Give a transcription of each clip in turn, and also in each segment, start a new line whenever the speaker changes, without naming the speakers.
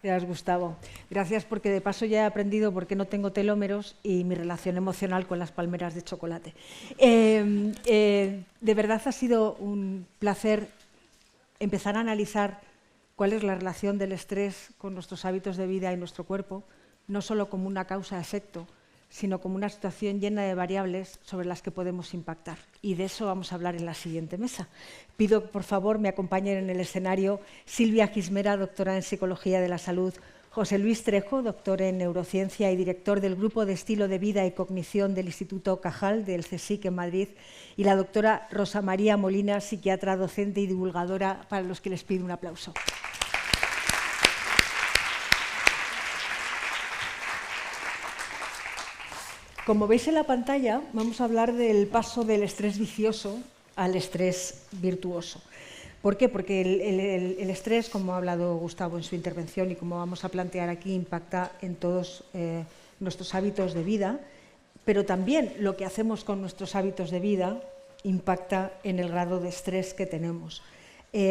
Gracias, Gustavo. Gracias porque de paso ya he aprendido por qué no tengo telómeros y mi relación emocional con las palmeras de chocolate. De verdad ha sido un placer empezar a analizar cuál es la relación del estrés con nuestros hábitos de vida y nuestro cuerpo, no solo como una causa-efecto, sino como una situación llena de variables sobre las que podemos impactar. Y de eso vamos a hablar en la siguiente mesa. Pido, por favor, me acompañen en el escenario Silvia Gismera, doctora en Psicología de la Salud, José Luis Trejo, doctor en Neurociencia y director del Grupo de Estilo de Vida y Cognición del Instituto Cajal del CSIC en Madrid, y la doctora Rosa María Molina, psiquiatra, docente y divulgadora, para los que les pido un aplauso. Como veis en la pantalla, vamos a hablar del paso del estrés vicioso al estrés virtuoso. ¿Por qué? Porque el estrés, como ha hablado Gustavo en su intervención y como vamos a plantear aquí, impacta en todos nuestros hábitos de vida, pero también lo que hacemos con nuestros hábitos de vida impacta en el grado de estrés que tenemos.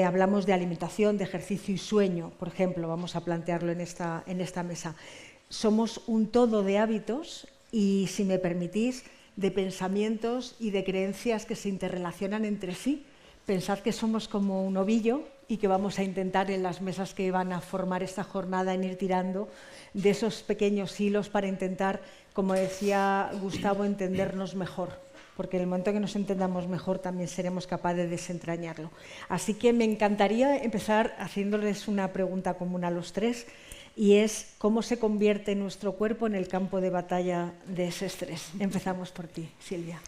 Hablamos de alimentación, de ejercicio y sueño, por ejemplo, vamos a plantearlo en esta mesa. Somos un todo de hábitos y, si me permitís, de pensamientos y de creencias que se interrelacionan entre sí. Pensad que somos como un ovillo y que vamos a intentar en las mesas que van a formar esta jornada en ir tirando de esos pequeños hilos para intentar, como decía Gustavo, entendernos mejor, porque en el momento que nos entendamos mejor también seremos capaces de desentrañarlo. Así que me encantaría empezar haciéndoles una pregunta común a los tres, y es cómo se convierte nuestro cuerpo en el campo de batalla de ese estrés. Empezamos por ti, Silvia.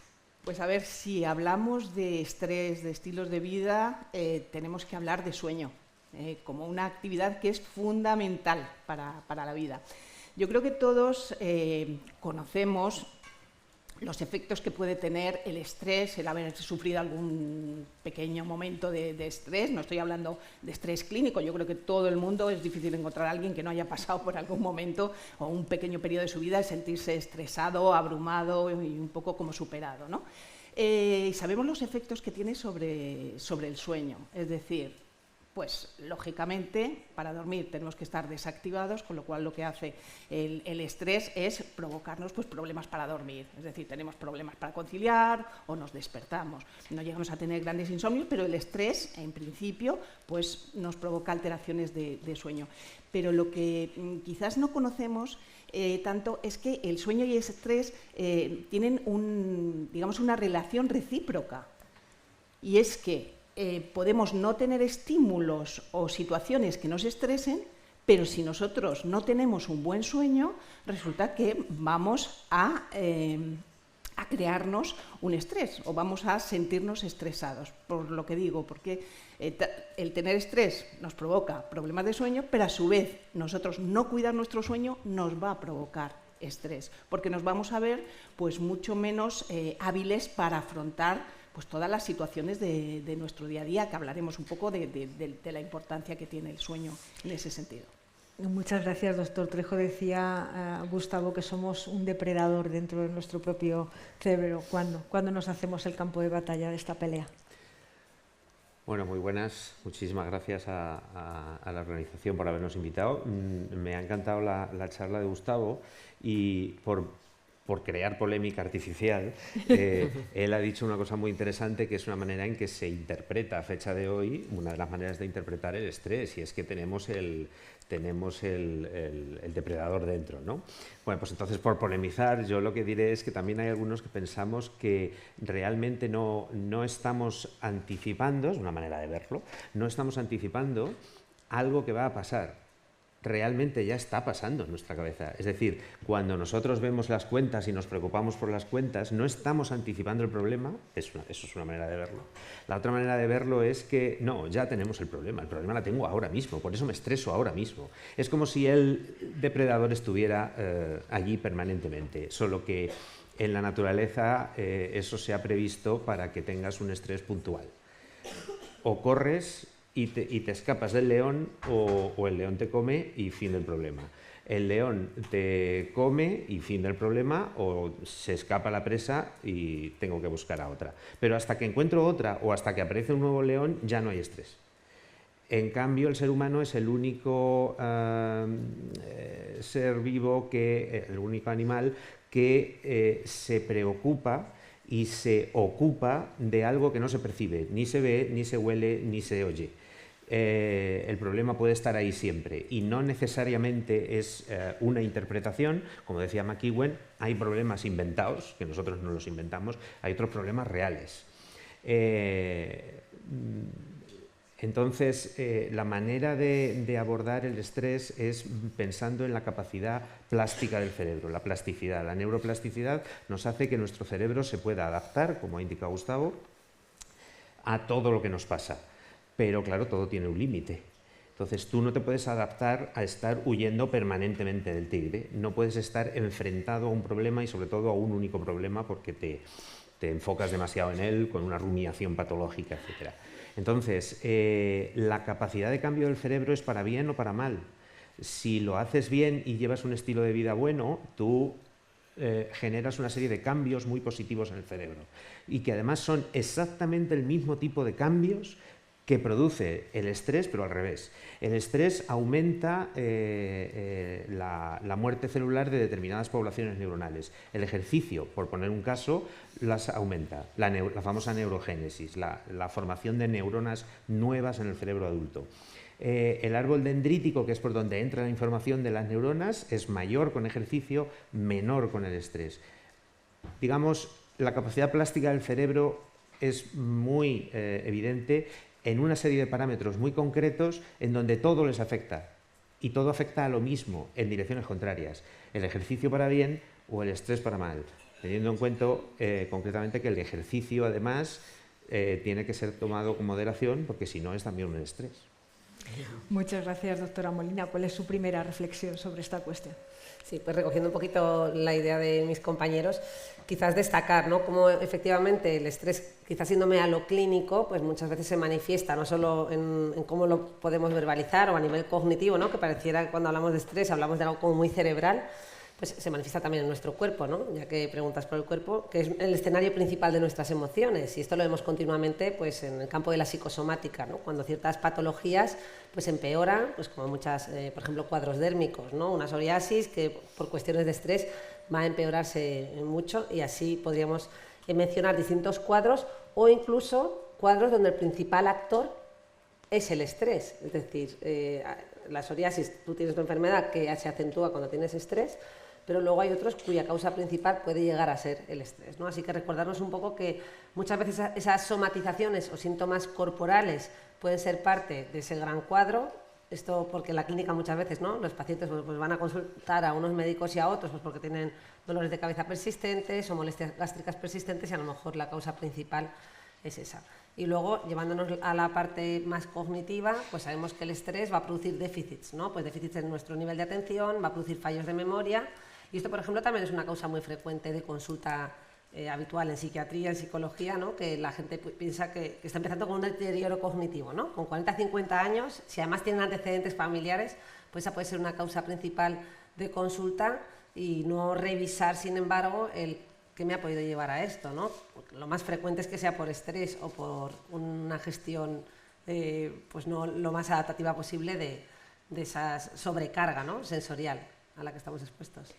Pues a ver, si hablamos de estrés, de estilos de vida, tenemos que hablar de sueño, como una actividad que es fundamental para la vida. Yo creo que todos conocemos los efectos que puede tener el estrés, el haber sufrido algún pequeño momento de estrés. No estoy hablando de estrés clínico, yo creo que todo el mundo, es difícil encontrar a alguien que no haya pasado por algún momento o un pequeño periodo de su vida de sentirse estresado, abrumado y un poco como superado, ¿no? Sabemos los efectos que tiene sobre el sueño, es decir, pues lógicamente para dormir tenemos que estar desactivados, con lo cual lo que hace el estrés es provocarnos pues problemas para dormir, es decir, tenemos problemas para conciliar o nos despertamos. No llegamos a tener grandes insomnios, pero el estrés en principio pues nos provoca alteraciones de sueño. Pero lo que quizás no conocemos tanto es que el sueño y el estrés tienen digamos una relación recíproca, y es que podemos no tener estímulos o situaciones que nos estresen, pero si nosotros no tenemos un buen sueño, resulta que vamos a crearnos un estrés o vamos a sentirnos estresados. Por lo que digo, porque el tener estrés nos provoca problemas de sueño, pero a su vez nosotros no cuidar nuestro sueño nos va a provocar estrés, porque nos vamos a ver pues mucho menos hábiles para afrontar pues todas las situaciones de nuestro día a día, que hablaremos un poco de la importancia que tiene el sueño en ese sentido.
Muchas gracias, doctor Trejo. Decía Gustavo que somos un depredador dentro de nuestro propio cerebro. ¿Cuándo nos hacemos el campo de batalla de esta pelea?
Bueno, muy buenas. Muchísimas gracias a la organización por habernos invitado. Me ha encantado la charla de Gustavo y por crear polémica artificial, él ha dicho una cosa muy interesante, que es una manera en que se interpreta a fecha de hoy, una de las maneras de interpretar el estrés, y es que tenemos el depredador dentro, ¿no? Bueno, pues entonces, por polemizar, yo lo que diré es que también hay algunos que pensamos que realmente no estamos anticipando, es una manera de verlo, no estamos anticipando algo que va a pasar. Realmente ya está pasando en nuestra cabeza. Es decir, cuando nosotros vemos las cuentas y nos preocupamos por las cuentas, no estamos anticipando el problema, eso es una manera de verlo. La otra manera de verlo es que, no, ya tenemos el problema la tengo ahora mismo, por eso me estreso ahora mismo. Es como si el depredador estuviera allí permanentemente, solo que en la naturaleza eso se ha previsto para que tengas un estrés puntual. O corres y te escapas del león, o el león te come y fin del problema. El león te come y fin del problema, o se escapa la presa y tengo que buscar a otra. Pero hasta que encuentro otra o hasta que aparece un nuevo león ya no hay estrés. En cambio, el ser humano es el único ser vivo, el único animal que se preocupa y se ocupa de algo que no se percibe, ni se ve, ni se huele, ni se oye. El problema puede estar ahí siempre y no necesariamente es una interpretación. Como decía McEwen, hay problemas inventados, que nosotros no los inventamos, hay otros problemas reales. Entonces, la manera de abordar el estrés es pensando en la capacidad plástica del cerebro, la plasticidad. La neuroplasticidad nos hace que nuestro cerebro se pueda adaptar, como ha indicado Gustavo, a todo lo que nos pasa. Pero claro, todo tiene un límite. Entonces tú no te puedes adaptar a estar huyendo permanentemente del tigre. No puedes estar enfrentado a un problema y sobre todo a un único problema porque te enfocas demasiado en él con una rumiación patológica, etc. Entonces, la capacidad de cambio del cerebro es para bien o para mal. Si lo haces bien y llevas un estilo de vida bueno, tú generas una serie de cambios muy positivos en el cerebro y que además son exactamente el mismo tipo de cambios que produce el estrés, pero al revés. El estrés aumenta la muerte celular de determinadas poblaciones neuronales. El ejercicio, por poner un caso, las aumenta. La famosa neurogénesis, la formación de neuronas nuevas en el cerebro adulto. El árbol dendrítico, que es por donde entra la información de las neuronas, es mayor con ejercicio, menor con el estrés. Digamos, la capacidad plástica del cerebro es muy evidente en una serie de parámetros muy concretos en donde todo les afecta y todo afecta a lo mismo en direcciones contrarias, el ejercicio para bien o el estrés para mal, teniendo en cuenta concretamente que el ejercicio además tiene que ser tomado con moderación porque si no es también un estrés.
Muchas gracias, doctora Molina. ¿Cuál es su primera reflexión sobre esta cuestión?
Sí, pues recogiendo un poquito la idea de mis compañeros, quizás destacar, ¿no?, cómo efectivamente el estrés, quizás yéndome a lo clínico, pues muchas veces se manifiesta no solo en cómo lo podemos verbalizar o a nivel cognitivo, ¿no?, que pareciera que cuando hablamos de estrés hablamos de algo como muy cerebral, pues se manifiesta también en nuestro cuerpo, ¿no?, ya que preguntas por el cuerpo, que es el escenario principal de nuestras emociones, y esto lo vemos continuamente pues, en el campo de la psicosomática, ¿no?, cuando ciertas patologías pues, empeoran, pues, como muchas, por ejemplo, cuadros dérmicos, ¿no?, una psoriasis que por cuestiones de estrés va a empeorarse mucho, y así podríamos mencionar distintos cuadros o incluso cuadros donde el principal actor es el estrés, es decir, la psoriasis, tú tienes una enfermedad que se acentúa cuando tienes estrés, pero luego hay otros cuya causa principal puede llegar a ser el estrés, ¿no? Así que recordarnos un poco que muchas veces esas somatizaciones o síntomas corporales pueden ser parte de ese gran cuadro. Esto porque en la clínica muchas veces, ¿no?, los pacientes pues van a consultar a unos médicos y a otros pues porque tienen dolores de cabeza persistentes o molestias gástricas persistentes y a lo mejor la causa principal es esa. Y luego, llevándonos a la parte más cognitiva, pues sabemos que el estrés va a producir déficits, ¿no?, pues déficits en nuestro nivel de atención, va a producir fallos de memoria, y esto, por ejemplo, también es una causa muy frecuente de consulta habitual en psiquiatría, en psicología, ¿no?, que la gente piensa que está empezando con un deterioro cognitivo, ¿no?, con 40-50 años, si además tienen antecedentes familiares, pues esa puede ser una causa principal de consulta y no revisar, sin embargo, el qué me ha podido llevar a esto, ¿no? Lo más frecuente es que sea por estrés o por una gestión pues no lo más adaptativa posible de esa sobrecarga, ¿no?, sensorial a la que estamos expuestos.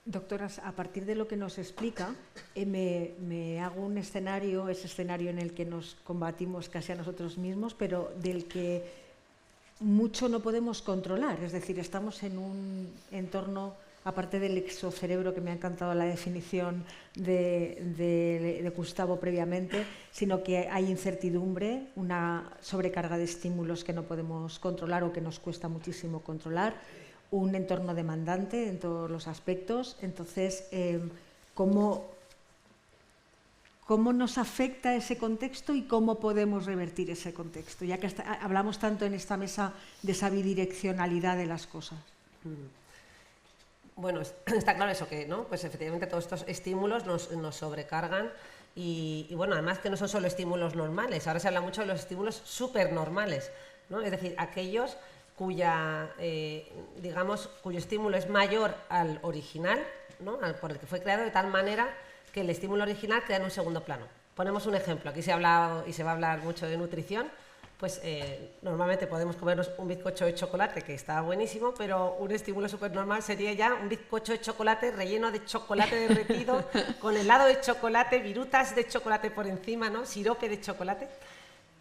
Doctoras, a partir de lo que nos explica, me hago un escenario, ese escenario en el que nos combatimos casi a nosotros mismos, pero del que mucho no podemos controlar. Es decir, estamos en un entorno, aparte del exocerebro, que me ha encantado la definición de Gustavo previamente, sino que hay incertidumbre, una sobrecarga de estímulos que no podemos controlar o que nos cuesta muchísimo controlar, un entorno demandante en todos los aspectos. Entonces, ¿cómo nos afecta ese contexto y cómo podemos revertir ese contexto? Ya que hablamos tanto en esta mesa de esa bidireccionalidad de las cosas.
Bueno, está claro eso, que ¿no? Pues efectivamente todos estos estímulos nos sobrecargan y bueno, además que no son solo estímulos normales, ahora se habla mucho de los estímulos supernormales, ¿no? Es decir, aquellos cuyo estímulo es mayor al original, ¿no?, por el que fue creado, de tal manera que el estímulo original queda en un segundo plano. Ponemos un ejemplo, aquí se ha hablado y se va a hablar mucho de nutrición, pues normalmente podemos comernos un bizcocho de chocolate, que está buenísimo, pero un estímulo súper normal sería ya un bizcocho de chocolate relleno de chocolate derretido, con helado de chocolate, virutas de chocolate por encima, ¿no? Sirope de chocolate.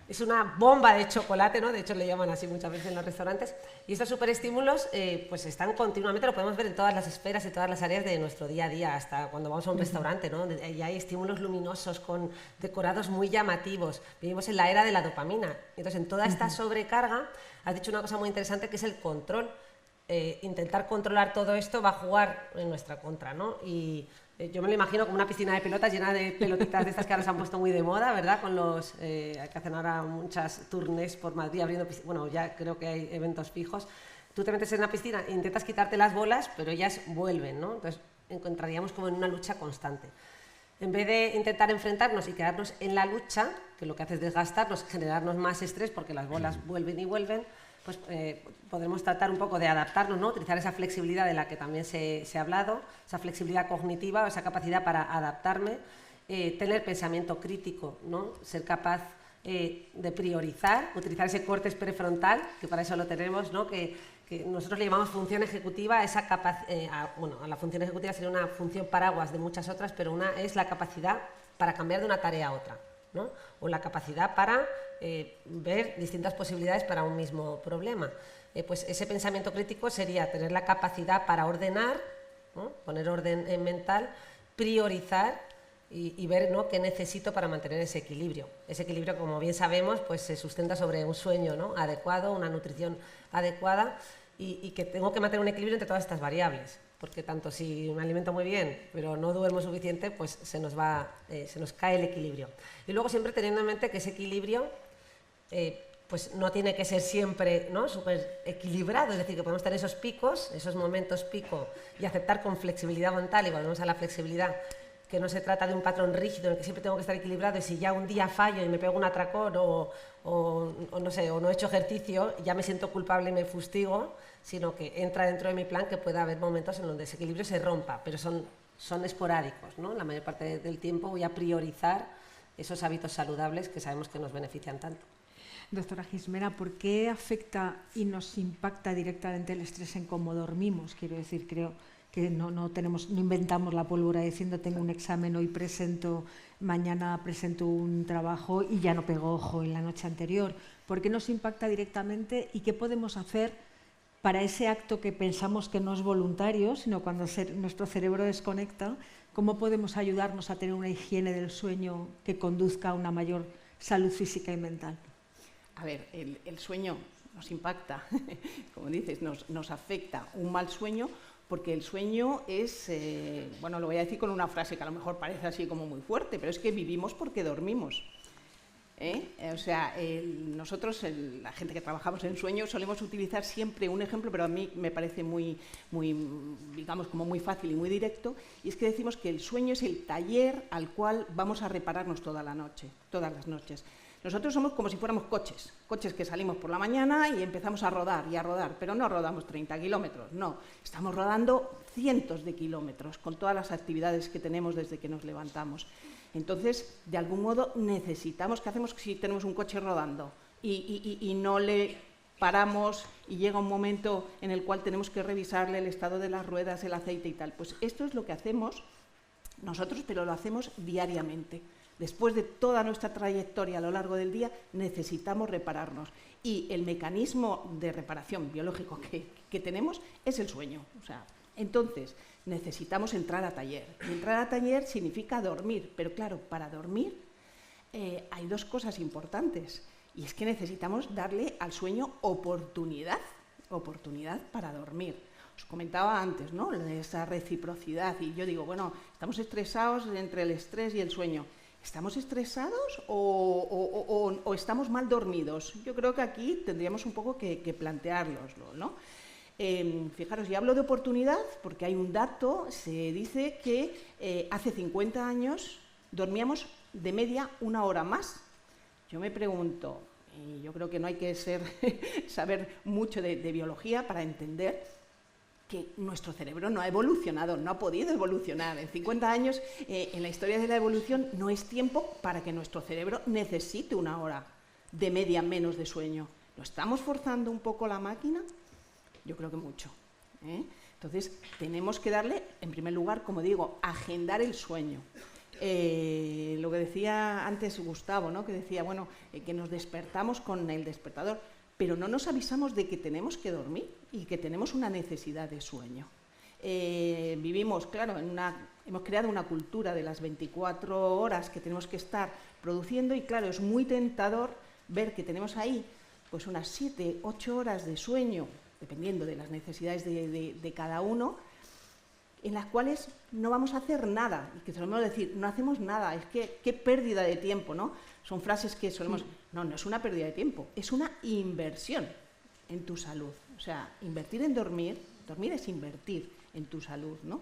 Es una bomba de chocolate, ¿no? De hecho le llaman así muchas veces en los restaurantes. Y estos superestímulos pues están continuamente, lo podemos ver en todas las esferas y todas las áreas de nuestro día a día, hasta cuando vamos a un restaurante, ¿no? Y hay estímulos luminosos con decorados muy llamativos. Vivimos en la era de la dopamina. Entonces, en toda esta sobrecarga, has dicho una cosa muy interesante que es el control. Intentar controlar todo esto va a jugar en nuestra contra, ¿no? Y yo me lo imagino como una piscina de pelotas llena de pelotitas de estas que ahora se han puesto muy de moda, ¿verdad? Con los hay que hacer ahora muchas tournées por Madrid abriendo piscinas. Bueno, ya creo que hay eventos fijos. Tú te metes en una piscina e intentas quitarte las bolas, pero ellas vuelven, ¿no? Entonces encontraríamos como en una lucha constante. En vez de intentar enfrentarnos y quedarnos en la lucha, que lo que hace es desgastarnos, generarnos más estrés porque las bolas vuelven y vuelven, pues podremos tratar un poco de adaptarnos, ¿no? Utilizar esa flexibilidad de la que también se ha hablado, esa flexibilidad cognitiva, esa capacidad para adaptarme, tener pensamiento crítico, ¿no? Ser capaz de priorizar, utilizar ese córtex prefrontal, que para eso lo tenemos, ¿no? Que nosotros le llamamos función ejecutiva, bueno, a la función ejecutiva sería una función paraguas de muchas otras, pero una es la capacidad para cambiar de una tarea a otra, ¿no? O la capacidad para ver distintas posibilidades para un mismo problema. Pues ese pensamiento crítico sería tener la capacidad para ordenar, ¿no? Poner orden mental, priorizar y ver, ¿no? qué necesito para mantener ese equilibrio. Ese equilibrio, como bien sabemos, pues se sustenta sobre un sueño, ¿no? adecuado, una nutrición adecuada y que tengo que mantener un equilibrio entre todas estas variables. Porque tanto si me alimento muy bien, pero no duermo suficiente, pues se nos cae el equilibrio. Y luego siempre teniendo en mente que ese equilibrio pues no tiene que ser siempre, ¿no? súper equilibrado, es decir, que podemos tener esos picos, esos momentos pico y aceptar con flexibilidad mental, y volvemos a la flexibilidad, que no se trata de un patrón rígido en el que siempre tengo que estar equilibrado y si ya un día fallo y me pego un atracón o no sé, o no he hecho ejercicio, ya me siento culpable y me fustigo, sino que entra dentro de mi plan que pueda haber momentos en donde ese equilibrio se rompa, pero son esporádicos, ¿no? La mayor parte del tiempo voy a priorizar esos hábitos saludables que sabemos que nos benefician tanto.
Doctora Gismera, ¿por qué afecta y nos impacta directamente el estrés en cómo dormimos? Quiero decir, creo que no inventamos la pólvora diciendo tengo un examen, hoy presento, mañana presento un trabajo y ya no pego ojo en la noche anterior. ¿Por qué nos impacta directamente y qué podemos hacer para ese acto que pensamos que no es voluntario, sino cuando nuestro cerebro desconecta? ¿Cómo podemos ayudarnos a tener una higiene del sueño que conduzca a una mayor salud física y mental?
A ver, el sueño nos impacta, como dices, nos afecta un mal sueño, porque el sueño es, bueno, lo voy a decir con una frase que a lo mejor parece así como muy fuerte, pero es que vivimos porque dormimos. O sea, nosotros, la gente que trabajamos en sueño, solemos utilizar siempre un ejemplo, pero a mí me parece muy, digamos, como muy fácil y muy directo, y es que decimos que el sueño es el taller al cual vamos a repararnos todas las noches. Nosotros somos como si fuéramos coches que salimos por la mañana y empezamos a rodar, pero no rodamos 30 kilómetros, no, estamos rodando cientos de kilómetros con todas las actividades que tenemos desde que nos levantamos. Entonces, de algún modo necesitamos, ¿qué hacemos si tenemos un coche rodando y no le paramos y llega un momento en el cual tenemos que revisarle el estado de las ruedas, el aceite y tal? Pues esto es lo que hacemos nosotros, pero lo hacemos diariamente. Después de toda nuestra trayectoria a lo largo del día, necesitamos repararnos. Y el mecanismo de reparación biológico que tenemos es el sueño. O sea, entonces, necesitamos entrar a taller. Y entrar a taller significa dormir. Pero claro, para dormir hay dos cosas importantes. Y es que necesitamos darle al sueño oportunidad para dormir. Os comentaba antes, ¿no?, esa reciprocidad. Y yo digo, bueno, estamos estresados entre el estrés y el sueño. ¿Estamos estresados o estamos mal dormidos? Yo creo que aquí tendríamos un poco que planteárnoslo, ¿no? Fijaros, y hablo de oportunidad porque hay un dato, se dice que hace 50 años dormíamos de media 1 hora más. Yo me pregunto, y yo creo que no hay que saber mucho de biología para entender que nuestro cerebro no ha evolucionado, no ha podido evolucionar. En 50 años, en la historia de la evolución, no es tiempo para que nuestro cerebro necesite 1 hora de media menos de sueño. ¿Lo estamos forzando un poco la máquina? Yo creo que mucho, ¿eh? Entonces, tenemos que darle, en primer lugar, como digo, agendar el sueño. Lo que decía antes Gustavo, ¿no? Que decía, bueno, que nos despertamos con el despertador, pero no nos avisamos de que tenemos que dormir y que tenemos una necesidad de sueño. Vivimos, claro, hemos creado una cultura de las 24 horas que tenemos que estar produciendo y, claro, es muy tentador ver que tenemos ahí pues unas 7, 8 horas de sueño, dependiendo de las necesidades de cada uno, en las cuales no vamos a hacer nada, y que solemos decir, no hacemos nada, es que qué pérdida de tiempo, ¿no? Son frases que solemos... No, no es una pérdida de tiempo, es una inversión en tu salud. O sea, invertir en dormir es invertir en tu salud, ¿no?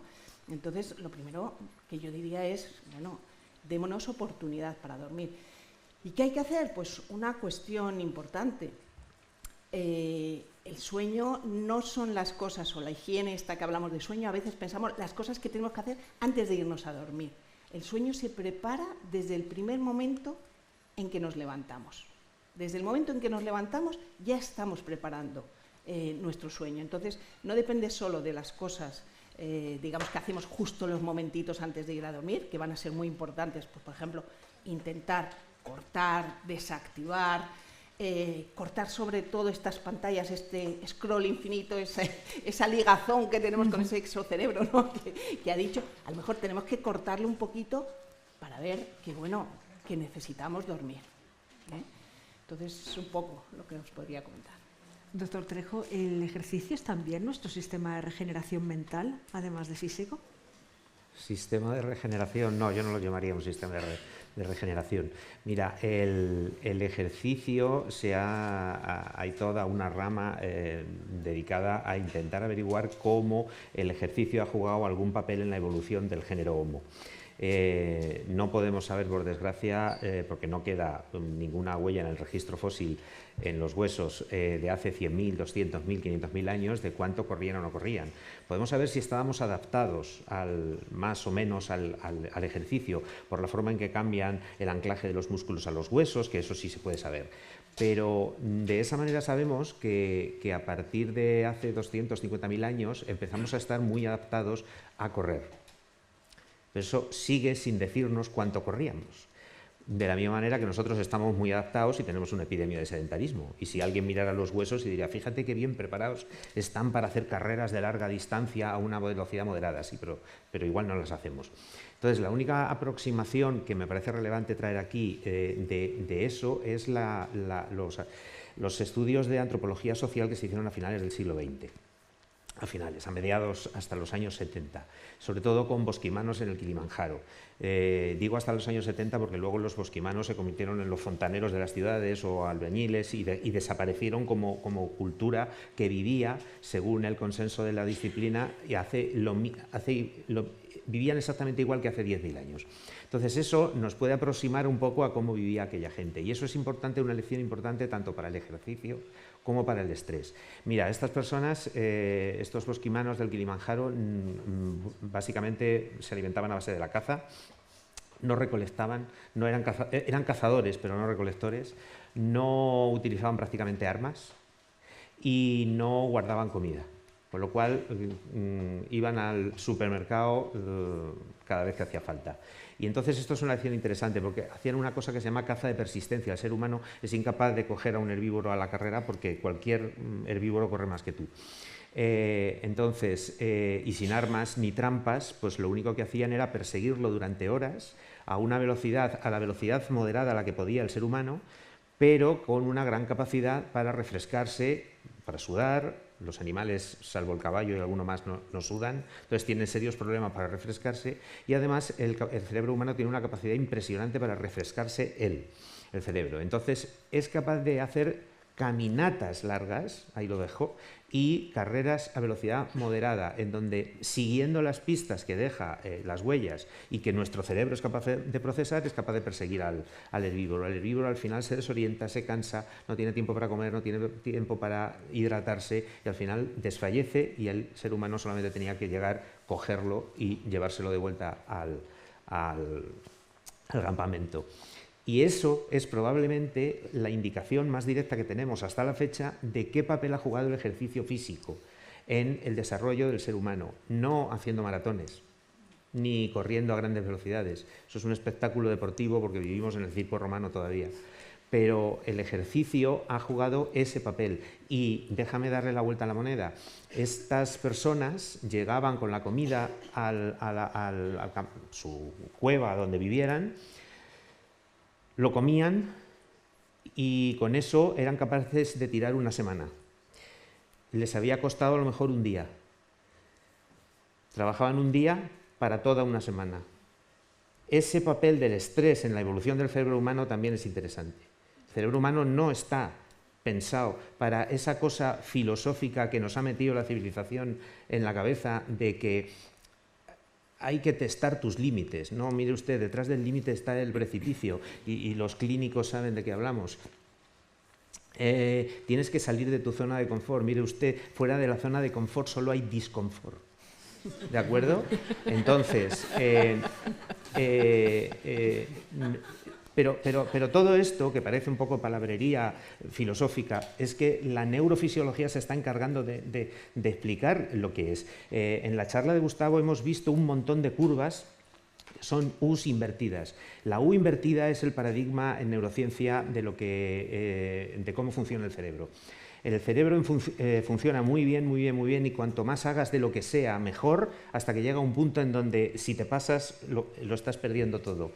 Entonces, lo primero que yo diría es, bueno, démonos oportunidad para dormir. ¿Y qué hay que hacer? Pues una cuestión importante. El sueño no son las cosas, o la higiene esta que hablamos de sueño, a veces pensamos las cosas que tenemos que hacer antes de irnos a dormir. El sueño se prepara desde el primer momento en que nos levantamos. Desde el momento en que nos levantamos ya estamos preparando nuestro sueño. Entonces, no depende solo de las cosas, digamos, que hacemos justo los momentitos antes de ir a dormir, que van a ser muy importantes. Pues, por ejemplo, intentar cortar, desactivar, cortar sobre todo estas pantallas, este scroll infinito, esa ligazón que tenemos con ese exocerebro, ¿no? que ha dicho, a lo mejor tenemos que cortarlo un poquito para ver que, bueno, que necesitamos dormir, ¿eh? Entonces, es un poco lo que os podría comentar.
Doctor Trejo, ¿el ejercicio es también nuestro sistema de regeneración mental, además de físico?
Sistema de regeneración, no, yo no lo llamaría un sistema de regeneración. Mira, el ejercicio hay toda una rama dedicada a intentar averiguar cómo el ejercicio ha jugado algún papel en la evolución del género Homo. No podemos saber, por desgracia, porque no queda ninguna huella en el registro fósil en los huesos de hace 100.000, 200.000, 500.000 años de cuánto corrían o no corrían. Podemos saber si estábamos adaptados más o menos al ejercicio por la forma en que cambian el anclaje de los músculos a los huesos, que eso sí se puede saber. Pero de esa manera sabemos que a partir de hace 250.000 años empezamos a estar muy adaptados a correr. Pero eso sigue sin decirnos cuánto corríamos. De la misma manera que nosotros estamos muy adaptados y tenemos una epidemia de sedentarismo. Y si alguien mirara los huesos y diría, fíjate qué bien preparados están para hacer carreras de larga distancia a una velocidad moderada, sí, pero igual no las hacemos. Entonces, la única aproximación que me parece relevante traer aquí de eso es los estudios de antropología social que se hicieron a finales del siglo XX. A mediados hasta los años 70, sobre todo con bosquimanos en el Kilimanjaro. Digo hasta los años 70 porque luego los bosquimanos se convirtieron en los fontaneros de las ciudades o albañiles y desaparecieron como cultura que vivía, según el consenso de la disciplina, y vivían exactamente igual que hace 10.000 años. Entonces eso nos puede aproximar un poco a cómo vivía aquella gente, y eso es importante, una lección importante tanto para el ejercicio como para el estrés. Mira, estas personas, estos bosquimanos del Kilimanjaro, básicamente se alimentaban a base de la caza, no recolectaban, eran cazadores pero no recolectores, no utilizaban prácticamente armas y no guardaban comida. Con lo cual iban al supermercado cada vez que hacía falta. Y entonces esto es una lección interesante porque hacían una cosa que se llama caza de persistencia. El ser humano es incapaz de coger a un herbívoro a la carrera porque cualquier herbívoro corre más que tú. Y sin armas ni trampas, pues lo único que hacían era perseguirlo durante horas a la velocidad moderada a la que podía el ser humano, pero con una gran capacidad para refrescarse, para sudar. Los animales, salvo el caballo y alguno más, no sudan, entonces tienen serios problemas para refrescarse, y además el cerebro humano tiene una capacidad impresionante para refrescarse el cerebro. Entonces es capaz de hacer caminatas largas, ahí lo dejo, y carreras a velocidad moderada, en donde, siguiendo las pistas que deja las huellas y que nuestro cerebro es capaz de procesar, es capaz de perseguir al herbívoro. El herbívoro al final se desorienta, se cansa, no tiene tiempo para comer, no tiene tiempo para hidratarse y al final desfallece, y el ser humano solamente tenía que llegar, cogerlo y llevárselo de vuelta al campamento. Y eso es probablemente la indicación más directa que tenemos hasta la fecha de qué papel ha jugado el ejercicio físico en el desarrollo del ser humano, no haciendo maratones, ni corriendo a grandes velocidades. Eso es un espectáculo deportivo porque vivimos en el circo romano todavía. Pero el ejercicio ha jugado ese papel. Y déjame darle la vuelta a la moneda. Estas personas llegaban con la comida a su cueva donde vivieran, lo comían y con eso eran capaces de tirar una semana. Les había costado a lo mejor un día. Trabajaban un día para toda una semana. Ese papel del estrés en la evolución del cerebro humano también es interesante. El cerebro humano no está pensado para esa cosa filosófica que nos ha metido la civilización en la cabeza de que hay que testar tus límites. No, mire usted, detrás del límite está el precipicio y los clínicos saben de qué hablamos. Tienes que salir de tu zona de confort. Mire usted, fuera de la zona de confort solo hay disconfort. ¿De acuerdo? Entonces, pero todo esto, que parece un poco palabrería filosófica, es que la neurofisiología se está encargando de explicar lo que es. En la charla de Gustavo hemos visto un montón de curvas, son U's invertidas. La U invertida es el paradigma en neurociencia de cómo funciona el cerebro. El cerebro funciona muy bien, y cuanto más hagas de lo que sea, mejor, hasta que llega un punto en donde si te pasas lo estás perdiendo todo.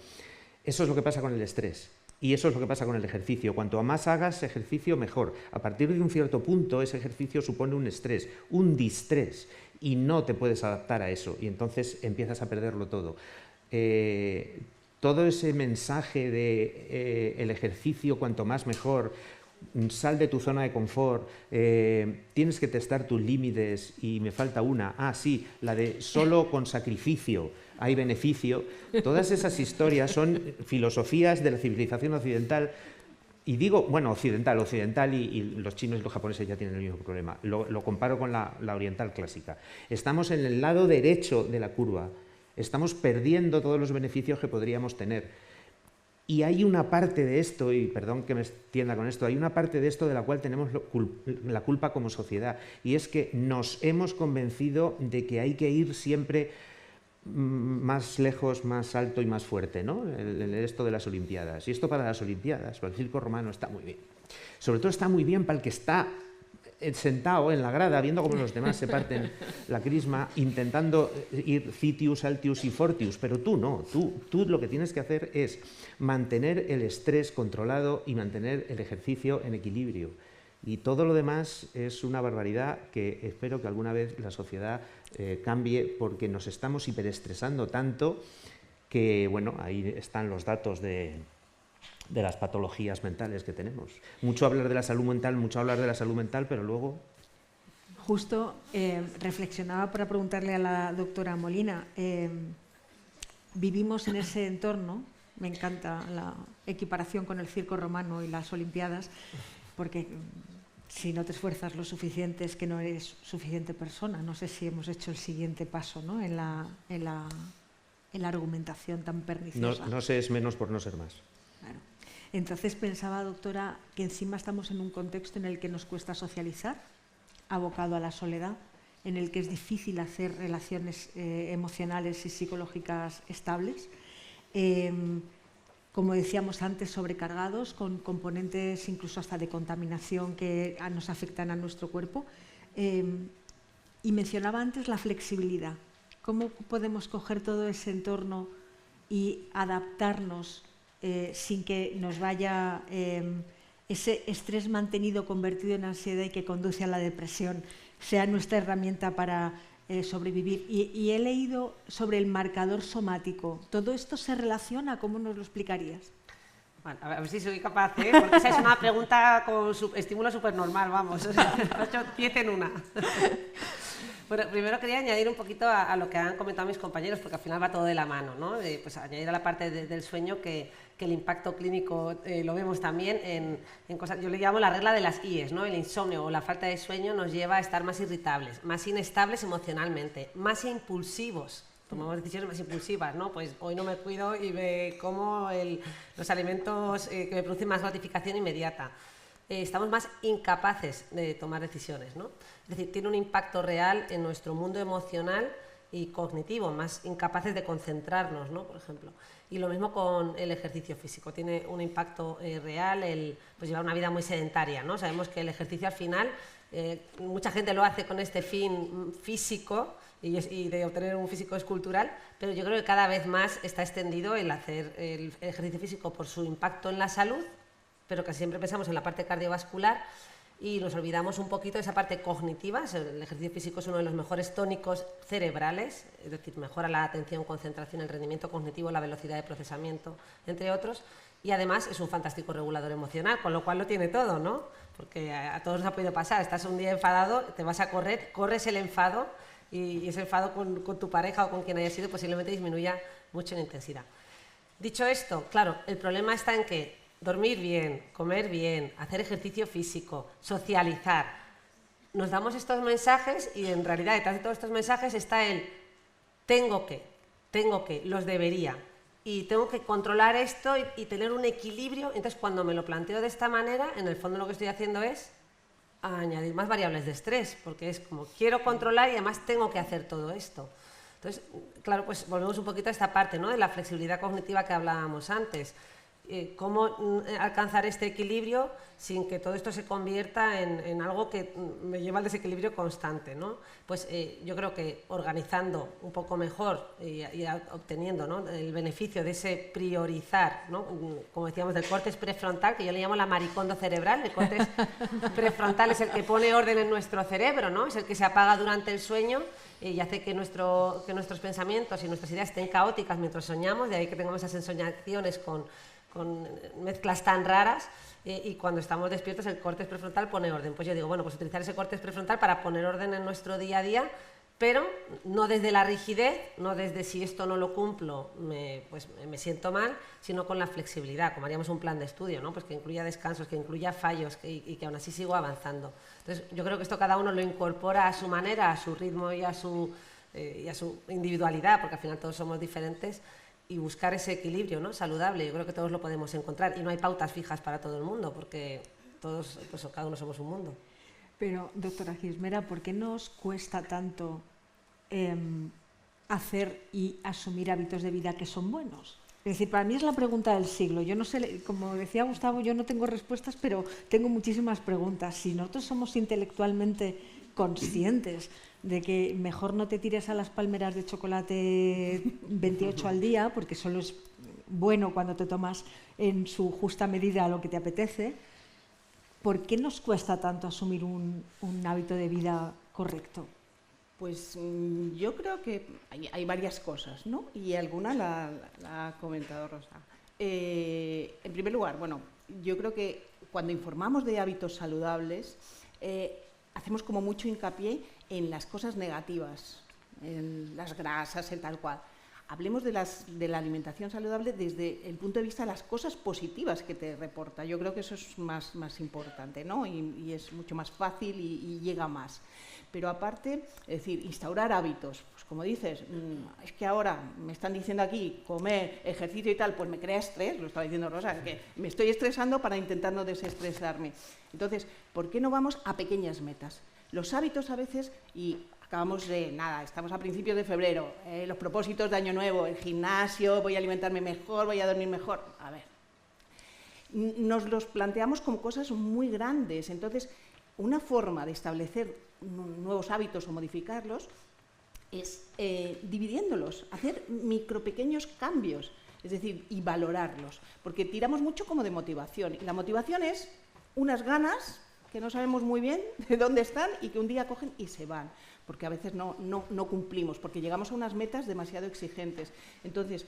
Eso es lo que pasa con el estrés y eso es lo que pasa con el ejercicio. Cuanto más hagas ejercicio, mejor. A partir de un cierto punto, ese ejercicio supone un estrés, un distrés, y no te puedes adaptar a eso y entonces empiezas a perderlo todo. Todo ese mensaje de el ejercicio cuanto más mejor, sal de tu zona de confort, tienes que testar tus límites y me falta una, sí, la de solo con sacrificio hay beneficio. Todas esas historias son filosofías de la civilización occidental, y digo, bueno, occidental y los chinos y los japoneses ya tienen el mismo problema. Lo comparo con la oriental clásica. Estamos en el lado derecho de la curva, estamos perdiendo todos los beneficios que podríamos tener. Y hay una parte de esto, y perdón que me extienda con esto, hay una parte de esto de la cual tenemos la culpa como sociedad, y es que nos hemos convencido de que hay que ir siempre más lejos, más alto y más fuerte, ¿no? Esto de las Olimpiadas. Y esto para las Olimpiadas, para el circo romano está muy bien. Sobre todo está muy bien para el que está sentado en la grada, viendo cómo los demás se parten la crisma, intentando ir Citius, Altius y Fortius, pero tú no, tú lo que tienes que hacer es mantener el estrés controlado y mantener el ejercicio en equilibrio. Y todo lo demás es una barbaridad que espero que alguna vez la sociedad cambie, porque nos estamos hiperestresando tanto que, bueno, ahí están los datos de las patologías mentales que tenemos. Mucho hablar de la salud mental, pero luego...
Justo reflexionaba para preguntarle a la doctora Molina, vivimos en ese entorno, me encanta la equiparación con el circo romano y las Olimpiadas, porque si no te esfuerzas lo suficiente es que no eres suficiente persona. No sé si hemos hecho el siguiente paso, ¿no? en la argumentación tan perniciosa.
No se es menos por no ser más.
Claro. Entonces pensaba, doctora, que encima estamos en un contexto en el que nos cuesta socializar, abocado a la soledad, en el que es difícil hacer relaciones emocionales y psicológicas estables. Como decíamos antes, sobrecargados, con componentes incluso hasta de contaminación que nos afectan a nuestro cuerpo. Y mencionaba antes la flexibilidad. ¿Cómo podemos coger todo ese entorno y adaptarnos sin que nos vaya ese estrés mantenido convertido en ansiedad y que conduce a la depresión, sea nuestra herramienta para sobrevivir? Y he leído sobre el marcador somático. ¿Todo esto se relaciona? ¿Cómo nos lo explicarías?
Bueno, a ver si soy capaz, porque esa es una pregunta con estímulo súper normal, vamos. 8-10 en una. Bueno, primero quería añadir un poquito a lo que han comentado mis compañeros, porque al final va todo de la mano, ¿no? Pues añadir a la parte del sueño que el impacto clínico lo vemos también en cosas, yo le llamo la regla de las IES, ¿no? El insomnio o la falta de sueño nos lleva a estar más irritables, más inestables emocionalmente, más impulsivos tomamos decisiones más impulsivas, ¿no? Pues hoy no me cuido y me como los alimentos que me producen más gratificación inmediata. Estamos más incapaces de tomar decisiones, ¿no? Es decir, tiene un impacto real en nuestro mundo emocional y cognitivo, más incapaces de concentrarnos, ¿no? Por ejemplo. Y lo mismo con el ejercicio físico, tiene un impacto real pues llevar una vida muy sedentaria, ¿no? Sabemos que el ejercicio al final, mucha gente lo hace con este fin físico y de obtener un físico escultural, pero yo creo que cada vez más está extendido el hacer el ejercicio físico por su impacto en la salud, pero casi siempre pensamos en la parte cardiovascular y nos olvidamos un poquito de esa parte cognitiva. El ejercicio físico es uno de los mejores tónicos cerebrales, es decir, mejora la atención, concentración, el rendimiento cognitivo, la velocidad de procesamiento, entre otros, y además es un fantástico regulador emocional, con lo cual lo tiene todo, ¿no? Porque a todos nos ha podido pasar, estás un día enfadado, te vas a correr, corres el enfado y ese enfado con tu pareja o con quien haya sido posiblemente disminuya mucho en intensidad. Dicho esto, claro, el problema está en que dormir bien, comer bien, hacer ejercicio físico, socializar. Nos damos estos mensajes y en realidad detrás de todos estos mensajes está el tengo que, los debería. Y tengo que controlar esto y tener un equilibrio. Entonces, cuando me lo planteo de esta manera, en el fondo lo que estoy haciendo es añadir más variables de estrés, porque es como quiero controlar y además tengo que hacer todo esto. Entonces, claro, pues volvemos un poquito a esta parte, ¿no? De la flexibilidad cognitiva que hablábamos antes. Cómo alcanzar este equilibrio sin que todo esto se convierta en algo que me lleva al desequilibrio constante, ¿no? Pues yo creo que organizando un poco mejor y obteniendo, ¿no?, el beneficio de ese priorizar, ¿no?, como decíamos, del córtex prefrontal, que yo le llamo la maricondo cerebral. El córtex prefrontal es el que pone orden en nuestro cerebro, ¿no? Es el que se apaga durante el sueño y hace que nuestros pensamientos y nuestras ideas estén caóticas mientras soñamos, de ahí que tengamos esas ensoñaciones con mezclas tan raras, y cuando estamos despiertos el córtex prefrontal pone orden. Pues yo digo, bueno, pues utilizar ese córtex prefrontal para poner orden en nuestro día a día, pero no desde la rigidez, no desde si esto no lo cumplo pues me siento mal, sino con la flexibilidad, como haríamos un plan de estudio, ¿no? Pues que incluya descansos, que incluya fallos y que aún así sigo avanzando. Entonces yo creo que esto cada uno lo incorpora a su manera, a su ritmo y a su individualidad, porque al final todos somos diferentes, y buscar ese equilibrio, ¿no?, saludable. Yo creo que todos lo podemos encontrar y no hay pautas fijas para todo el mundo, porque todos, pues cada uno somos un mundo.
Pero, doctora Gismera, ¿por qué nos cuesta tanto hacer y asumir hábitos de vida que son buenos? Es decir, para mí es la pregunta del siglo. Yo no sé, como decía Gustavo, yo no tengo respuestas, pero tengo muchísimas preguntas. Si nosotros somos intelectualmente conscientes de que mejor no te tires a las palmeras de chocolate 28 al día, porque solo es bueno cuando te tomas en su justa medida lo que te apetece, ¿por qué nos cuesta tanto asumir un hábito de vida correcto?
Pues yo creo que hay varias cosas, ¿no? Y alguna la ha comentado Rosa. En primer lugar, bueno, yo creo que cuando informamos de hábitos saludables, hacemos como mucho hincapié en las cosas negativas, en las grasas, en tal cual. Hablemos de la alimentación saludable desde el punto de vista de las cosas positivas que te reporta. Yo creo que eso es más importante, ¿no? Y es mucho más fácil y llega más. Pero aparte, es decir, instaurar hábitos, pues como dices, es que ahora me están diciendo aquí comer, ejercicio y tal, pues me crea estrés, lo estaba diciendo Rosa, que me estoy estresando para intentar no desestresarme. Entonces, ¿por qué no vamos a pequeñas metas? Los hábitos a veces, y acabamos de, estamos a principios de febrero, los propósitos de Año Nuevo, el gimnasio, voy a alimentarme mejor, voy a dormir mejor. A ver, nos los planteamos como cosas muy grandes. Entonces, una forma de establecer nuevos hábitos o modificarlos es dividiéndolos, hacer pequeños cambios, es decir, y valorarlos. Porque tiramos mucho como de motivación. Y la motivación es unas ganas que no sabemos muy bien de dónde están y que un día cogen y se van, porque a veces no cumplimos, porque llegamos a unas metas demasiado exigentes. Entonces,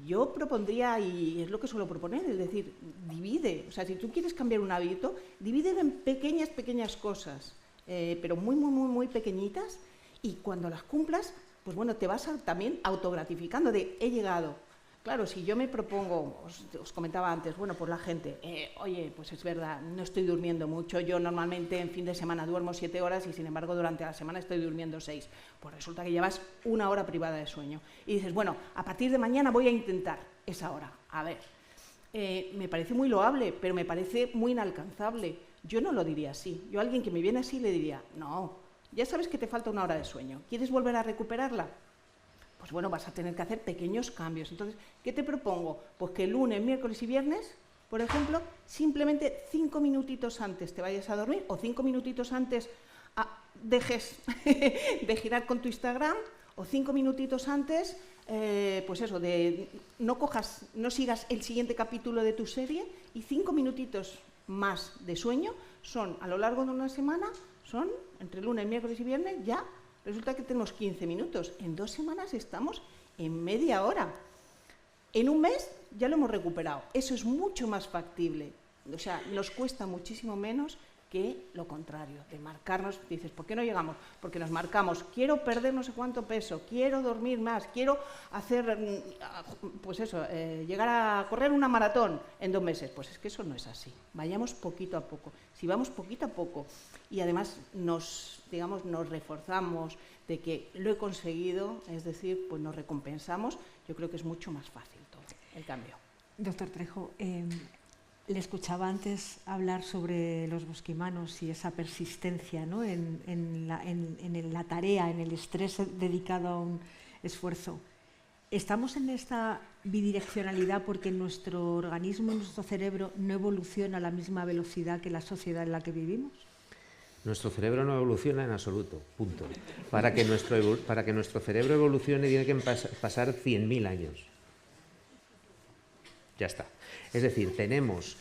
yo propondría, y es lo que suelo proponer, es decir, divide. O sea, si tú quieres cambiar un hábito, divídelo en pequeñas cosas, pero muy pequeñitas, y cuando las cumplas, pues bueno, te vas también autogratificando de he llegado. Claro, si yo me propongo, os comentaba antes, bueno, pues la gente, oye, pues es verdad, no estoy durmiendo mucho, yo normalmente en fin de semana duermo 7 horas y sin embargo durante la semana estoy durmiendo 6. Pues resulta que llevas 1 hora privada de sueño. Y dices, bueno, a partir de mañana voy a intentar esa hora. A ver, me parece muy loable, pero me parece muy inalcanzable. Yo no lo diría así. Yo a alguien que me viene así le diría, no, ya sabes que te falta 1 hora de sueño, ¿quieres volver a recuperarla? Pues bueno, vas a tener que hacer pequeños cambios. Entonces, ¿qué te propongo? Pues que el lunes, miércoles y viernes, por ejemplo, simplemente 5 minutitos antes te vayas a dormir o 5 minutitos antes dejes de girar con tu Instagram o 5 minutitos antes, pues eso, no sigas el siguiente capítulo de tu serie y 5 minutitos más de sueño son, a lo largo de una semana, son entre lunes, miércoles y viernes ya. Resulta que tenemos 15 minutos. En 2 semanas estamos en media hora. En un mes ya lo hemos recuperado. Eso es mucho más factible. O sea, nos cuesta muchísimo menos que lo contrario, de marcarnos. Dices, ¿por qué no llegamos? Porque nos marcamos, quiero perder no sé cuánto peso, quiero dormir más, quiero hacer, pues eso, llegar a correr una maratón en 2 meses. Pues es que eso no es así. Vayamos poquito a poco. Si vamos poquito a poco y además nos reforzamos de que lo he conseguido, es decir, pues nos recompensamos, yo creo que es mucho más fácil todo el cambio.
Doctor Trejo, le escuchaba antes hablar sobre los bosquimanos y esa persistencia, ¿no? en la tarea, en el estrés dedicado a un esfuerzo. ¿Estamos en esta bidireccionalidad porque nuestro organismo, nuestro cerebro no evoluciona a la misma velocidad que la sociedad en la que vivimos?
Nuestro cerebro no evoluciona en absoluto, punto. Para que nuestro cerebro evolucione tiene que pasar 100.000 años. Ya está. Es decir, tenemos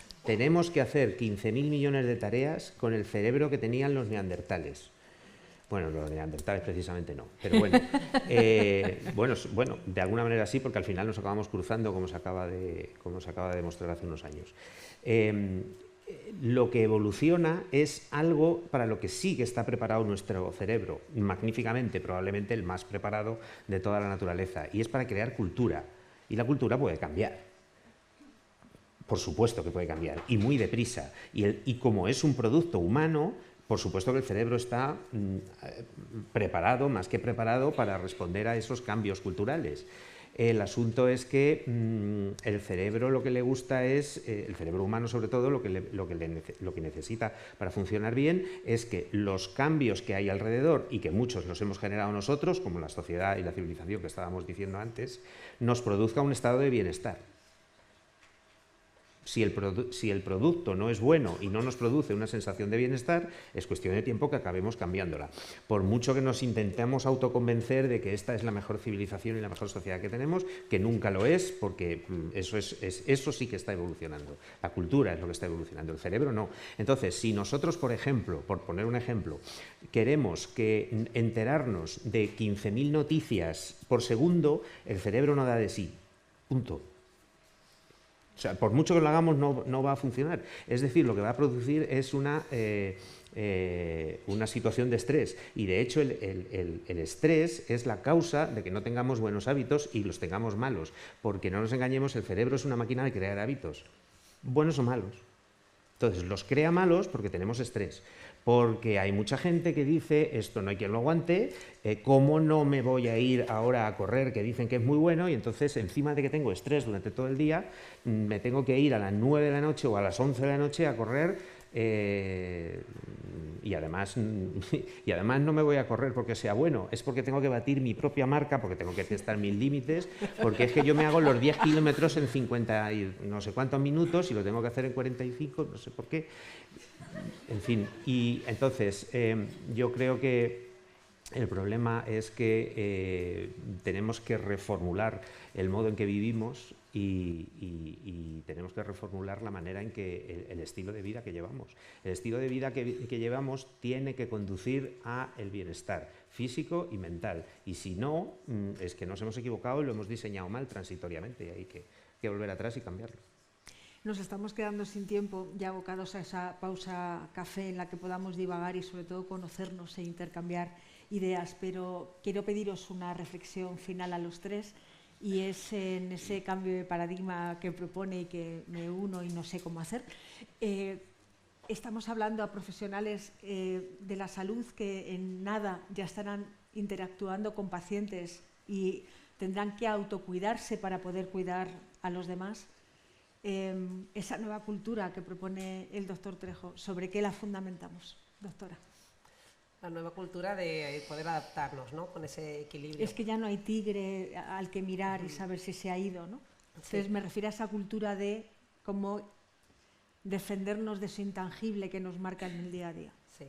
que hacer 15.000 millones de tareas con el cerebro que tenían los neandertales. Bueno, los neandertales precisamente no, pero bueno, bueno, de alguna manera sí, porque al final nos acabamos cruzando, como se acaba de demostrar hace unos años. Lo que evoluciona es algo para lo que sí que está preparado nuestro cerebro, magníficamente, probablemente el más preparado de toda la naturaleza, y es para crear cultura. Y la cultura puede cambiar. Por supuesto que puede cambiar, y muy deprisa. Y como es un producto humano, por supuesto que el cerebro está preparado, más que preparado, para responder a esos cambios culturales. El asunto es que el cerebro lo que le gusta es, el cerebro humano sobre todo, lo que necesita para funcionar bien es que los cambios que hay alrededor, y que muchos los hemos generado nosotros, como la sociedad y la civilización que estábamos diciendo antes, nos produzca un estado de bienestar. Si el producto no es bueno y no nos produce una sensación de bienestar, es cuestión de tiempo que acabemos cambiándola. Por mucho que nos intentemos autoconvencer de que esta es la mejor civilización y la mejor sociedad que tenemos, que nunca lo es, porque eso sí que está evolucionando. La cultura es lo que está evolucionando, el cerebro no. Entonces, si nosotros, por ejemplo, por poner un ejemplo, queremos enterarnos de 15.000 noticias por segundo, el cerebro no da de sí. Punto. O sea, por mucho que lo hagamos no va a funcionar. Es decir, lo que va a producir es una situación de estrés. Y de hecho el estrés es la causa de que no tengamos buenos hábitos y los tengamos malos. Porque no nos engañemos, el cerebro es una máquina de crear hábitos, buenos o malos. Entonces los crea malos porque tenemos estrés. Porque hay mucha gente que dice, esto no hay quien lo aguante, ¿cómo no me voy a ir ahora a correr, que dicen que es muy bueno? Y entonces, encima de que tengo estrés durante todo el día, me tengo que ir a las 9 de la noche o a las 11 de la noche a correr, y además no me voy a correr porque sea bueno, es porque tengo que batir mi propia marca, porque tengo que testar mis límites, porque es que yo me hago los 10 kilómetros en 50 y no sé cuántos minutos y lo tengo que hacer en 45, no sé por qué. En fin, y entonces yo creo que el problema es que tenemos que reformular el modo en que vivimos y tenemos que reformular la manera en que el estilo de vida que llevamos. El estilo de vida que llevamos tiene que conducir a el bienestar físico y mental. Y si no, es que nos hemos equivocado y lo hemos diseñado mal transitoriamente y hay que volver atrás y cambiarlo.
Nos estamos quedando sin tiempo, ya abocados a esa pausa café en la que podamos divagar y sobre todo conocernos e intercambiar ideas, pero quiero pediros una reflexión final a los tres y es en ese cambio de paradigma que propone y que me uno y no sé cómo hacer. Estamos hablando a profesionales de la salud que en nada ya estarán interactuando con pacientes y tendrán que autocuidarse para poder cuidar a los demás. Esa nueva cultura que propone el doctor Trejo, ¿sobre qué la fundamentamos, doctora?
La nueva cultura de poder adaptarnos, ¿no? Con ese equilibrio.
Es que ya no hay tigre al que mirar y saber si se ha ido, ¿no? Entonces me refiero a esa cultura de cómo defendernos de eso intangible que nos marca en el día a día.
Sí.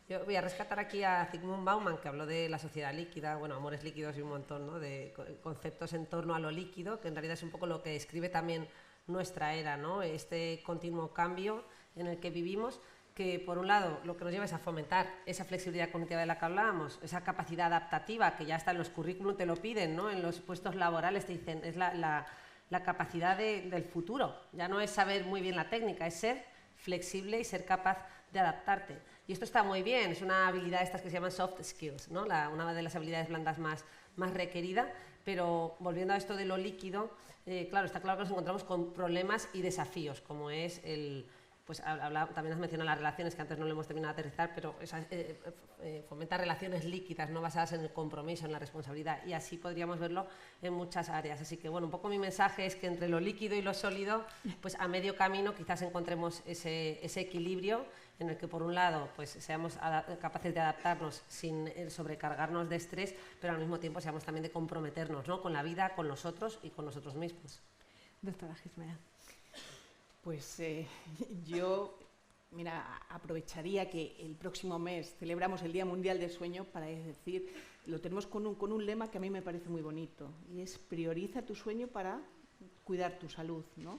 Yo voy a rescatar aquí a Zygmunt Bauman, que habló de la sociedad líquida, bueno, amores líquidos y un montón, ¿no?, de conceptos en torno a lo líquido, que en realidad es un poco lo que describe también nuestra era, ¿no? Este continuo cambio en el que vivimos, que por un lado lo que nos lleva es a fomentar esa flexibilidad cognitiva de la que hablábamos, esa capacidad adaptativa que ya está en los currículum, te lo piden, ¿no? En los puestos laborales te dicen, es la capacidad del futuro, ya no es saber muy bien la técnica, es ser flexible y ser capaz de adaptarte. Y esto está muy bien, es una habilidad estas que se llaman soft skills, ¿no? Una de las habilidades blandas más requerida, pero volviendo a esto de lo líquido, claro, está claro que nos encontramos con problemas y desafíos, como es pues también has mencionado las relaciones, que antes no lo hemos terminado de aterrizar, pero fomenta relaciones líquidas, no basadas en el compromiso, en la responsabilidad, y así podríamos verlo en muchas áreas. Así que, bueno, un poco mi mensaje es que entre lo líquido y lo sólido, pues a medio camino quizás encontremos ese equilibrio en el que, por un lado, pues seamos capaces de adaptarnos sin sobrecargarnos de estrés, pero al mismo tiempo seamos también de comprometernos, ¿no?, con la vida, con nosotros y con nosotros mismos.
Doctora Gismera.
Pues yo, mira, aprovecharía que el próximo mes celebramos el Día Mundial del Sueño para decir, lo tenemos con un lema que a mí me parece muy bonito, y es prioriza tu sueño para cuidar tu salud, ¿no?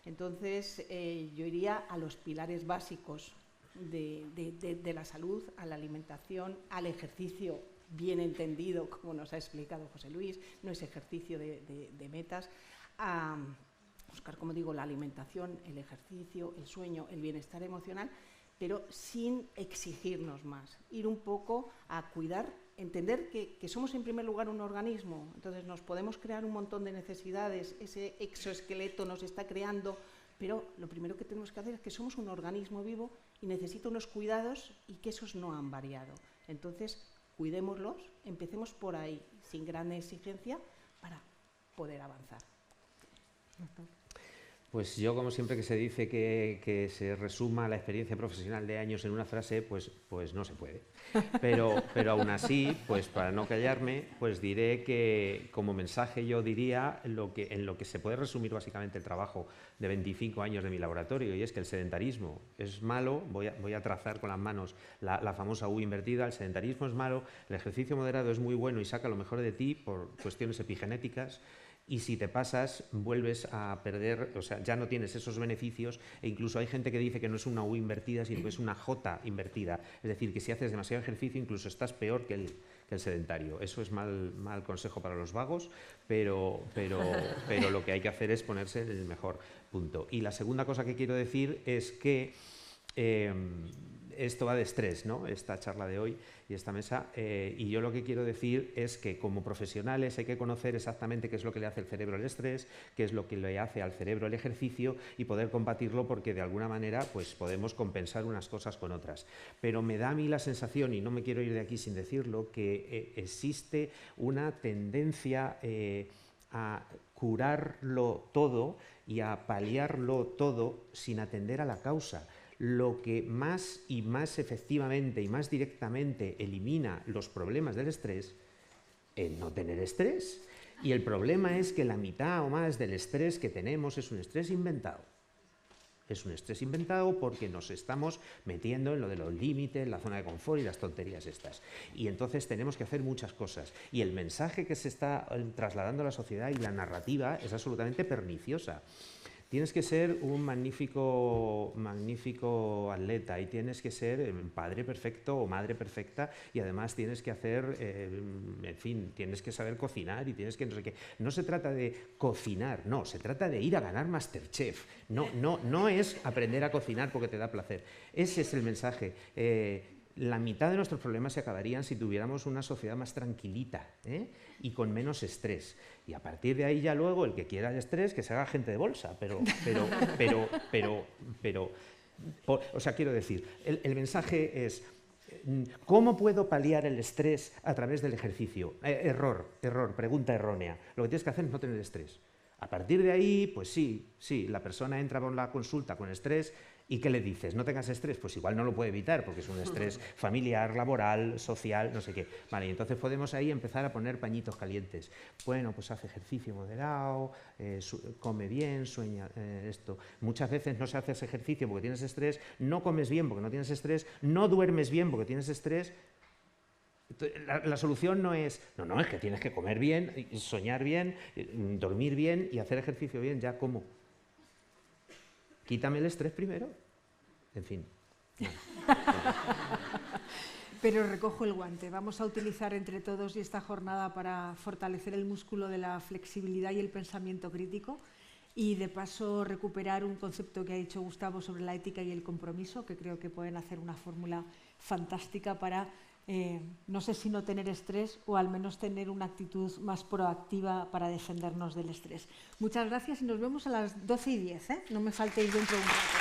Entonces yo iría a los pilares básicos de la salud, a la alimentación, al ejercicio bien entendido, como nos ha explicado José Luis, no es ejercicio de metas, a buscar, como digo, la alimentación, el ejercicio, el sueño, el bienestar emocional, pero sin exigirnos más. Ir un poco a cuidar, entender que somos en primer lugar un organismo, entonces nos podemos crear un montón de necesidades, ese exoesqueleto nos está creando, pero lo primero que tenemos que hacer es que somos un organismo vivo y necesita unos cuidados y que esos no han variado. Entonces, cuidémoslos, empecemos por ahí, sin gran exigencia, para poder avanzar.
Pues yo, como siempre que se dice que se resuma la experiencia profesional de años en una frase, pues no se puede. Pero aún así, pues para no callarme, pues diré que como mensaje yo diría en lo que se puede resumir básicamente el trabajo de 25 años de mi laboratorio, y es que el sedentarismo es malo. Voy a trazar con las manos la famosa U invertida. El sedentarismo es malo, el ejercicio moderado es muy bueno y saca lo mejor de ti por cuestiones epigenéticas. Y si te pasas, vuelves a perder, o sea, ya no tienes esos beneficios, e incluso hay gente que dice que no es una U invertida, sino que es una J invertida. Es decir, que si haces demasiado ejercicio, incluso estás peor que el sedentario. Eso es mal consejo para los vagos, pero lo que hay que hacer es ponerse en el mejor punto. Y la segunda cosa que quiero decir es que esto va de estrés, ¿no?, esta charla de hoy y esta mesa, y yo lo que quiero decir es que como profesionales hay que conocer exactamente qué es lo que le hace el cerebro al estrés, qué es lo que le hace al cerebro el ejercicio, y poder combatirlo, porque de alguna manera pues podemos compensar unas cosas con otras. Pero me da a mí la sensación, y no me quiero ir de aquí sin decirlo, que existe una tendencia a curarlo todo y a paliarlo todo sin atender a la causa. Lo que más y más efectivamente y más directamente elimina los problemas del estrés es no tener estrés. Y el problema es que la mitad o más del estrés que tenemos es un estrés inventado. Es un estrés inventado porque nos estamos metiendo en lo de los límites, la zona de confort y las tonterías estas. Y entonces tenemos que hacer muchas cosas. Y el mensaje que se está trasladando a la sociedad y la narrativa es absolutamente perniciosa. Tienes que ser un magnífico atleta, y tienes que ser padre perfecto o madre perfecta, y además tienes que hacer, en fin, tienes que saber cocinar y tienes que no sé qué. No se trata de cocinar, no, se trata de ir a ganar MasterChef. No es aprender a cocinar porque te da placer. Ese es el mensaje. la mitad de nuestros problemas se acabarían si tuviéramos una sociedad más tranquilita, ¿eh? Y con menos estrés. Y a partir de ahí ya luego el que quiera el estrés, que se haga gente de bolsa. O sea, quiero decir, el mensaje es, ¿cómo puedo paliar el estrés a través del ejercicio? Error, pregunta errónea. Lo que tienes que hacer es no tener estrés. A partir de ahí, pues sí, la persona entra por la consulta con estrés. ¿Y qué le dices? ¿No tengas estrés? Pues igual no lo puede evitar, porque es un estrés familiar, laboral, social, no sé qué. Vale, y entonces podemos ahí empezar a poner pañitos calientes. Bueno, pues hace ejercicio moderado, come bien, sueña esto. Muchas veces no se hace ese ejercicio porque tienes estrés, no comes bien porque no tienes estrés, no duermes bien porque tienes estrés. La solución no es, no, es que tienes que comer bien, soñar bien, dormir bien y hacer ejercicio bien. ¿Ya cómo? Quítame el estrés primero. En fin. No.
Pero recojo el guante. Vamos a utilizar entre todos esta jornada para fortalecer el músculo de la flexibilidad y el pensamiento crítico y de paso recuperar un concepto que ha dicho Gustavo sobre la ética y el compromiso, que creo que pueden hacer una fórmula fantástica para, no sé si no tener estrés o al menos tener una actitud más proactiva para defendernos del estrés. Muchas gracias y nos vemos a las 12:10, ¿eh? No me faltéis dentro de un rato.